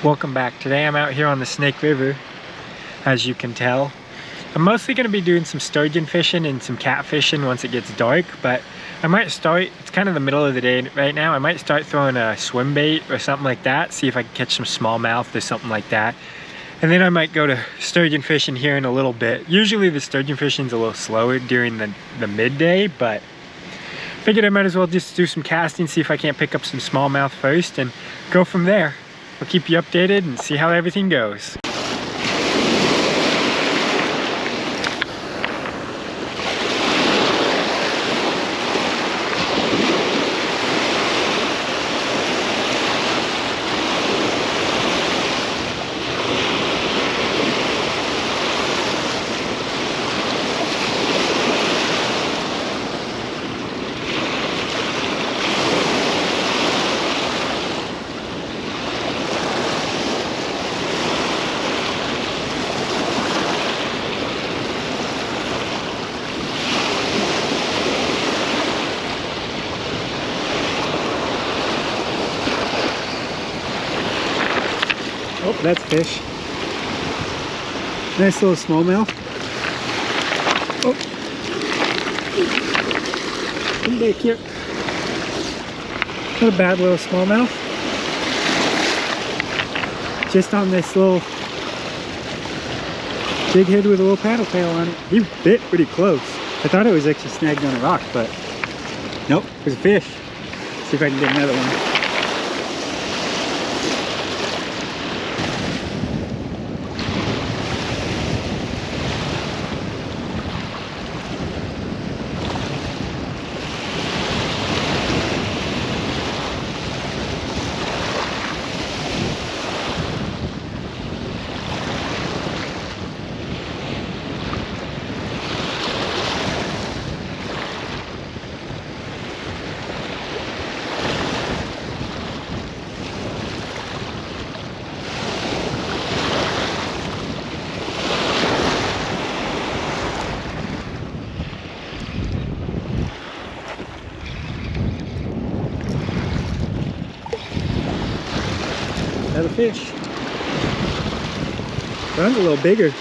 Welcome back. Today I'm out here on the Snake River, as you can tell. I'm mostly going to be doing some sturgeon fishing and some catfishing once it gets dark, but I might start, it's kind of the middle of the day right now, I might start throwing a swim bait or something like that, see if I can catch some smallmouth or something like that. And then I might go to sturgeon fishing here in a little bit. Usually the sturgeon fishing's a little slower during the midday, but figured I might as well just do some casting, see if I can't pick up some smallmouth first and go from there. I'll keep you updated and see how everything goes. Oh, that's fish. Nice little smallmouth. Oh, come back here. Not a bad little smallmouth. Just on this little jig head with a little paddle tail on it. He bit pretty close. I thought it was actually snagged on a rock, but nope, it was a fish. See if I can get another one. Another fish. One's a little bigger.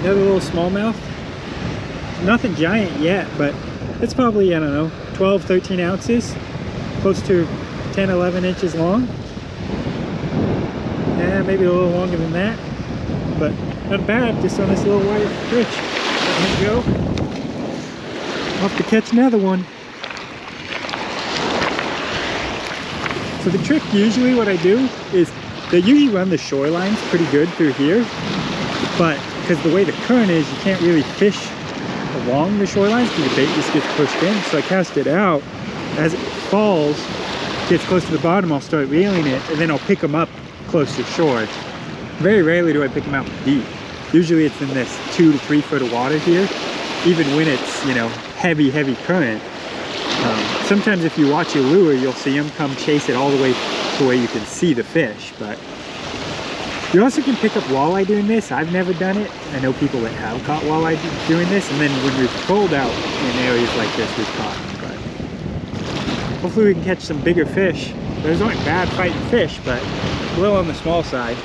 Another little smallmouth. Nothing giant yet, but it's probably, I don't know, 12, 13 ounces. Close to 10, 11 inches long. Yeah, maybe a little longer than that. But not bad, just on this little white fish. Let him go. Off to catch another one. So the trick, usually what I do is they usually run the shorelines pretty good through here, but because the way the current is, you can't really fish along the shorelines because the bait just gets pushed in. So I cast it out. As it falls, gets close to the bottom, I'll start reeling it, and then I'll pick them up close to shore. Very rarely do I pick them out deep. Usually it's in this 2 to 3 foot of water here, even when it's, you know, heavy current. Sometimes if you watch your lure, you'll see them come chase it all the way to where you can see the fish. But you also can pick up walleye doing this. I've never done it. I know people that have caught walleye doing this, and then when we've pulled out in areas like this, we've caught them. But hopefully we can catch some bigger fish. Those aren't bad fighting fish, but a little on the small side.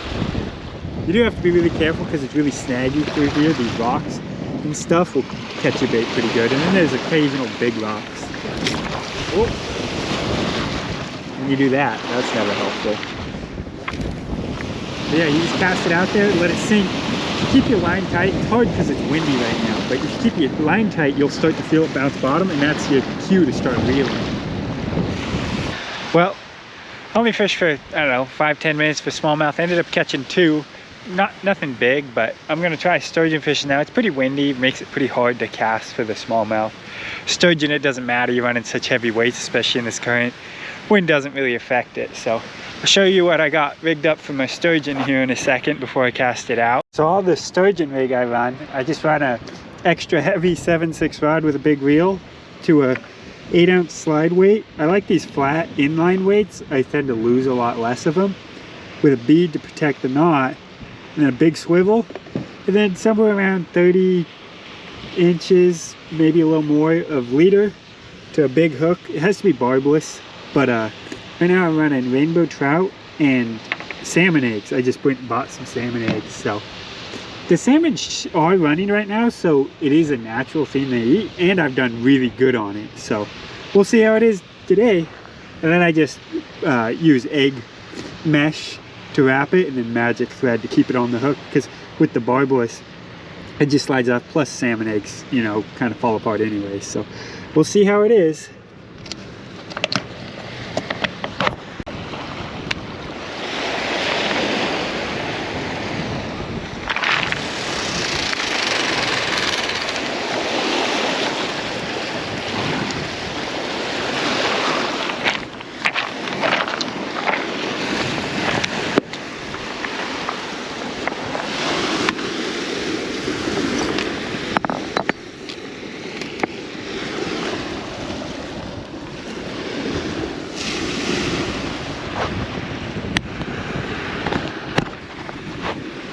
You do have to be really careful because it's really snaggy through here. These rocks and stuff will catch your bait pretty good, and then there's occasional big rocks. Oh. When you do that, that's never helpful. But yeah, you just cast it out there, let it sink. Keep your line tight. It's hard because it's windy right now, but if you keep your line tight, you'll start to feel it bounce bottom, and that's your cue to start reeling. Well, I only fished for, I don't know, 5-10 minutes for smallmouth. I ended up catching 2. Nothing big, but I'm gonna try sturgeon fishing now. It's pretty windy, makes it pretty hard to cast for the smallmouth. Sturgeon, it doesn't matter, you're running such heavy weights, especially in this current. Wind doesn't really affect it. So I'll show you what I got rigged up for my sturgeon here in a second before I cast it out. So all the sturgeon rig I run, I just run a extra heavy 7/6 rod with a big reel to a 8-ounce slide weight. I like these flat inline weights. I tend to lose a lot less of them, with a bead to protect the knot, and then a big swivel, and then somewhere around 30 inches, maybe a little more, of leader to a big hook. It has to be barbless, but Right now I'm running rainbow trout and salmon eggs. I just went and bought some salmon eggs. So the salmon are running right now, so it is a natural thing they eat, and I've done really good on it. So we'll see how it is today. And then I just use egg mesh to wrap it, and then magic thread to keep it on the hook, because with the barbless it just slides off, plus salmon eggs, you know, kind of fall apart anyway. So we'll see how it is.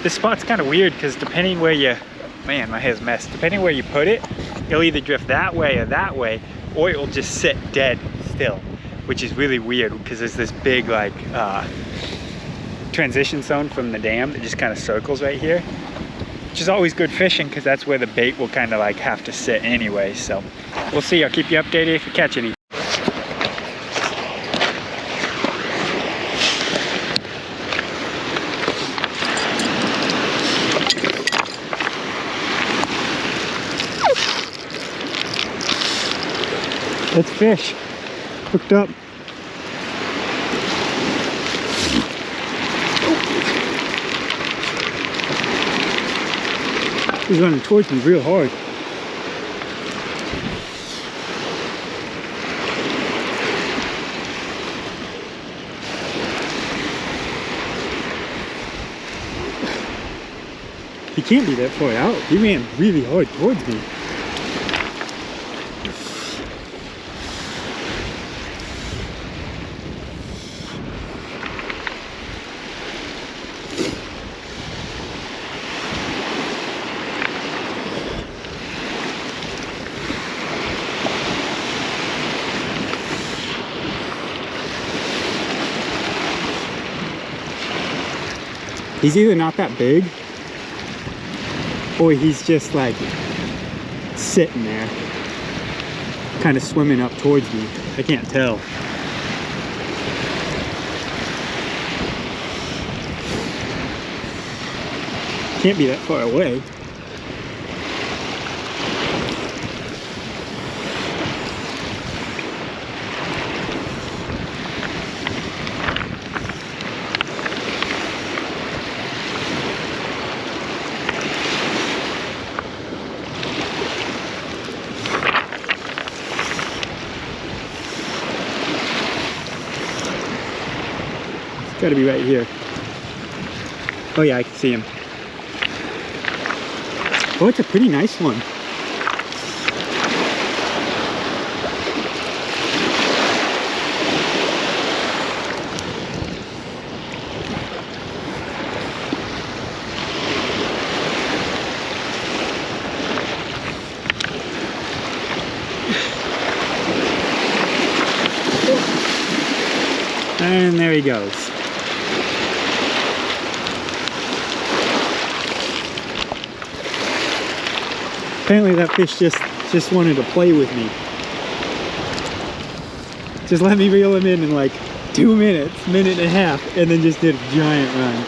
This spot's kind of weird because depending where you, man, my hair's messed. Depending where you put it, it'll either drift that way or that way, or it'll just sit dead still, which is really weird because there's this big like transition zone from the dam that just kind of circles right here, which is always good fishing because that's where the bait will kind of like have to sit anyway. So we'll see. I'll keep you updated if you catch any. That's fish hooked up. He's running towards me real hard. He can't be that far out. He ran really hard towards me. He's either not that big, or he's just like sitting there, kind of swimming up towards me. I can't tell. Can't be that far away. Got to be right here. Oh yeah, I can see him. Oh, it's a pretty nice one. And there he goes. Apparently that fish just wanted to play with me. Just let me reel him in like 2 minutes, minute and a half, and then just did a giant run.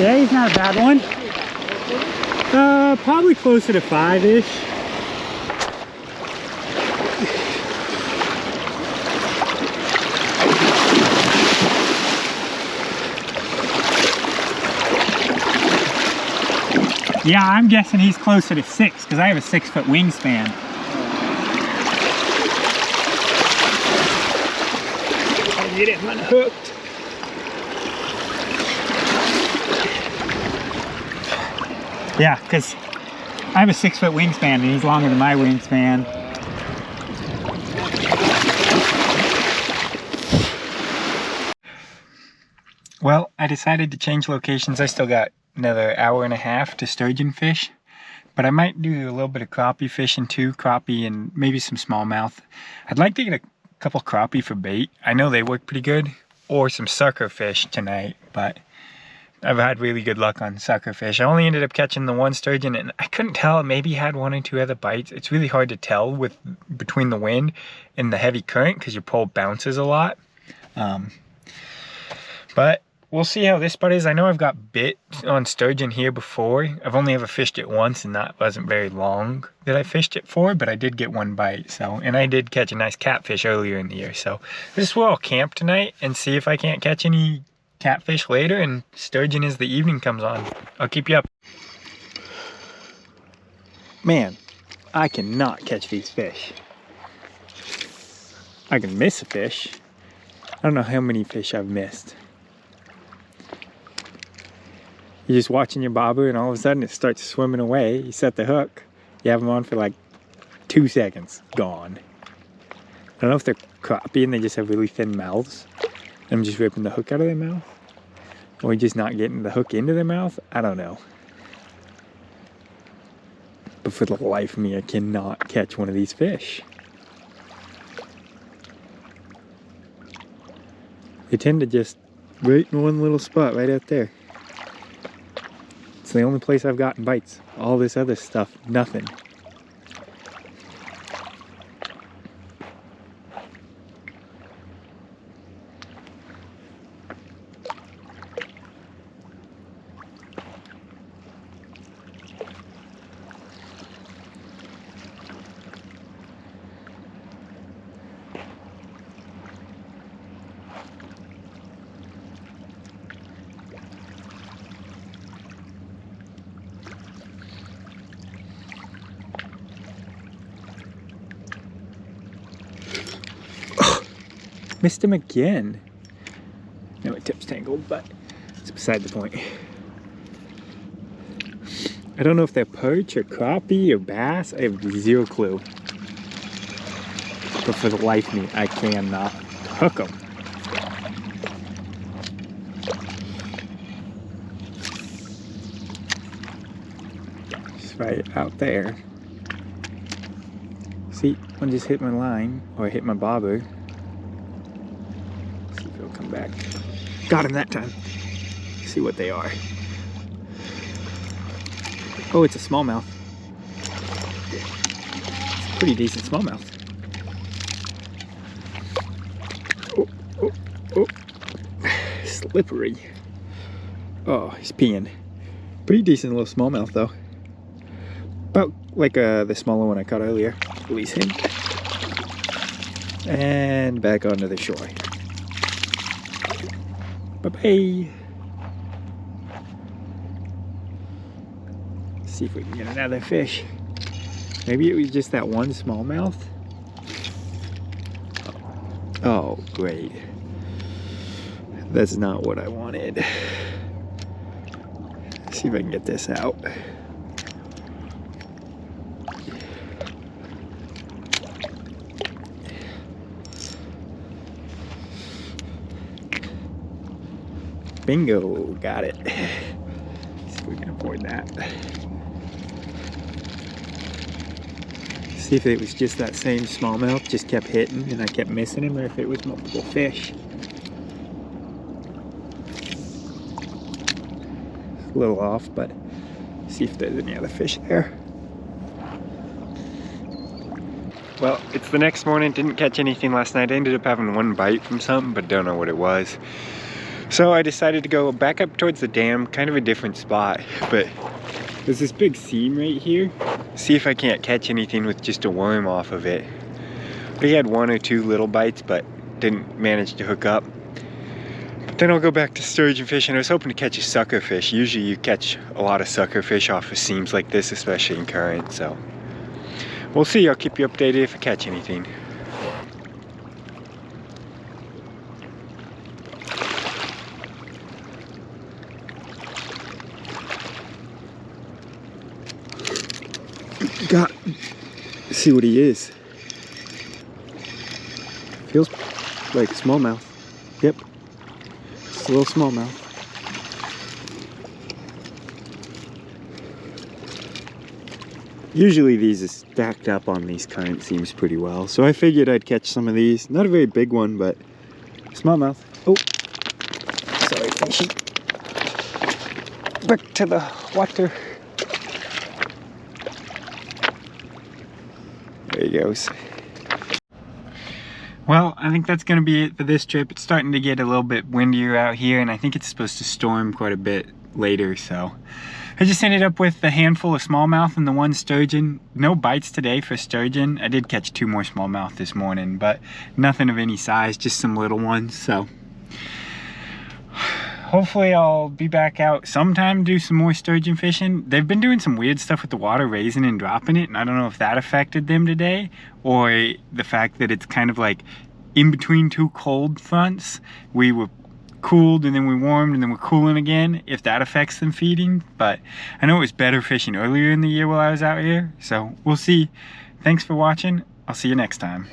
Yeah, he's not a bad one. Probably closer to 5-ish. Yeah, I'm guessing he's closer to 6 because I have a 6-foot wingspan. I'll get him unhooked. Yeah, because I have a 6-foot wingspan and he's longer than my wingspan. Well, I decided to change locations. I still got another hour and a half to sturgeon fish, but I might do a little bit of crappie fishing too, crappie and maybe some smallmouth. I'd like to get a couple crappie for bait. I know they work pretty good, or some sucker fish tonight, but I've had really good luck on sucker fish. I only ended up catching the one sturgeon and I couldn't tell, maybe he had 1 or 2 other bites. It's really hard to tell with between the wind and the heavy current because your pole bounces a lot. But we'll see how this spot is. I know I've got bit on sturgeon here before. I've only ever fished it once and that wasn't very long that I fished it for, but I did get 1 bite. So, and I did catch a nice catfish earlier in the year. So this is where I'll camp tonight and see if I can't catch any catfish later and sturgeon as the evening comes on. I'll keep you up. Man, I cannot catch these fish. I can miss a fish. I don't know how many fish I've missed. You're just watching your bobber and all of a sudden it starts swimming away. You set the hook, you have them on for like 2 seconds, gone. I don't know if they're crappie and they just have really thin mouths. I'm just ripping the hook out of their mouth, or just not getting the hook into their mouth. I don't know. But for the life of me, I cannot catch one of these fish. They tend to just right in one little spot right out there. It's the only place I've gotten bites. All this other stuff, nothing. Missed him again. No, my tip's tangled, but it's beside the point. I don't know if they're perch or crappie or bass. I have zero clue. But for the life of me, I cannot hook them. Just right out there. See, one just hit my line, or hit my bobber. See if it'll come back. Got him that time. See what they are. Oh, it's a smallmouth. It's a pretty decent smallmouth. Oh, oh, oh. Slippery. Oh, he's peeing. Pretty decent little smallmouth though. About like the smaller one I caught earlier. Release him. And back onto the shore. Bye-bye. See if we can get another fish. Maybe it was just that one smallmouth. Oh, great. That's not what I wanted. See if I can get this out. Bingo, got it. See if we can afford that. See if it was just that same smallmouth, just kept hitting and I kept missing him, or if it was multiple fish. It's a little off, but see if there's any other fish there. Well, it's the next morning, didn't catch anything last night. I ended up having one bite from something, but don't know what it was. So I decided to go back up towards the dam, kind of a different spot, but There's this big seam right here. see if I can't catch anything with just a worm off of it. We had 1 or 2 little bites, but didn't manage to hook up. But then I'll go back to sturgeon fishing. I was hoping to catch a sucker fish. Usually you catch a lot of sucker fish off of seams like this, especially in current, so we'll see. I'll keep you updated if I catch anything. Got, see what he is. Feels like smallmouth. Yep, it's a little smallmouth. Usually these are stacked up on these current seams pretty well, so I figured I'd catch some of these. Not a very big one, but smallmouth. Oh, sorry, fishy. Back to the water. There he goes. Well, I think that's gonna be it for this trip. It's starting to get a little bit windier out here, and I think it's supposed to storm quite a bit later, so I just ended up with a handful of smallmouth and the 1 sturgeon. No bites today for sturgeon. I did catch 2 more smallmouth this morning, but nothing of any size, just some little ones. So hopefully I'll be back out sometime, do some more sturgeon fishing. They've been doing some weird stuff with the water, raising and dropping it, and I don't know if that affected them today, or the fact that it's kind of like in between 2 cold fronts. We were cooled and then we warmed and then we're cooling again, if that affects them feeding. But I know it was better fishing earlier in the year while I was out here, so we'll see. Thanks for watching. I'll see you next time.